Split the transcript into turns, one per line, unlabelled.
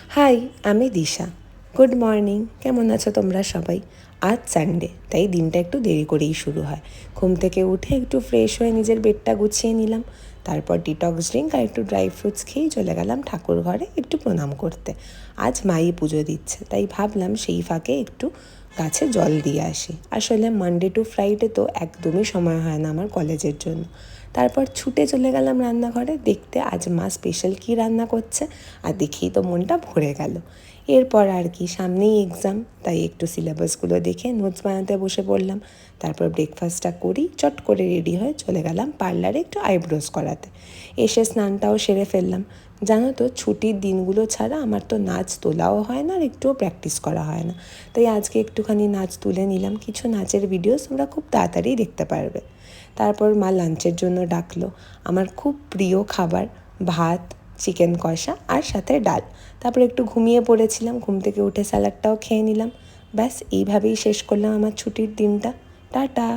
High, আমি দিশা। Good morning. কেমন আছো তোমরা সবাই? আজ সানডে, তাই দিনটা একটু দেরি করেই শুরু হয়। ঘুম থেকে উঠে একটু ফ্রেশ হয়ে নিজের বেডটা গুছিয়ে নিলাম। তারপর ডিটক্স ড্রিঙ্ক আর একটু ড্রাই ফ্রুটস খেয়েই চলে গেলাম ঠাকুর ঘরে একটু প্রণাম করতে। আজ মাই পুজো দিচ্ছে, তাই ভাবলাম সেই ফাঁকে একটু গাছে জল দিয়ে আসি। আসলে মানডে টু ফ্রাইডে তো একদমই সময় হয় না আমার কলেজের জন্য। তারপর ছুটে চলে গেলাম রান্নাঘরে দেখতে আজ মা স্পেশাল কী রান্না করছে, আর দেখেই তো মনটা ভরে গেল। এরপর আর কি, সামনেই এক্সাম, তাই একটু সিলেবাসগুলো দেখে নোটস বানাতে বসে পড়লাম। তারপর ব্রেকফাস্টটা করি, চট করে রেডি হয়ে চলে গেলাম পার্লারে একটু আইব্রোজ করাতে। এসে স্নানটাও সেরে ফেললাম। জানো তো, ছুটির দিনগুলো ছাড়া আমার তো নাচ তোলাও হয় না আর একটুও প্র্যাকটিস করা হয় না। তাই আজকে একটুখানি নাচ তুলে নিলাম। কিছু নাচের ভিডিওস তোমরা খুব তাড়াতাড়ি দেখতে পারবে। তারপর মা লাঞ্চের জন্য ডাকলো। আমার খুব প্রিয় খাবার ভাত, চিকেন কষা আর সাথে ডাল। তারপর একটু ঘুমিয়ে পড়েছিলাম, ঘুম থেকে উঠে স্যালাডটাও খেয়ে নিলাম। ব্যাস এইভাবেই শেষ করলাম আমার ছুটির দিনটা। টাটা।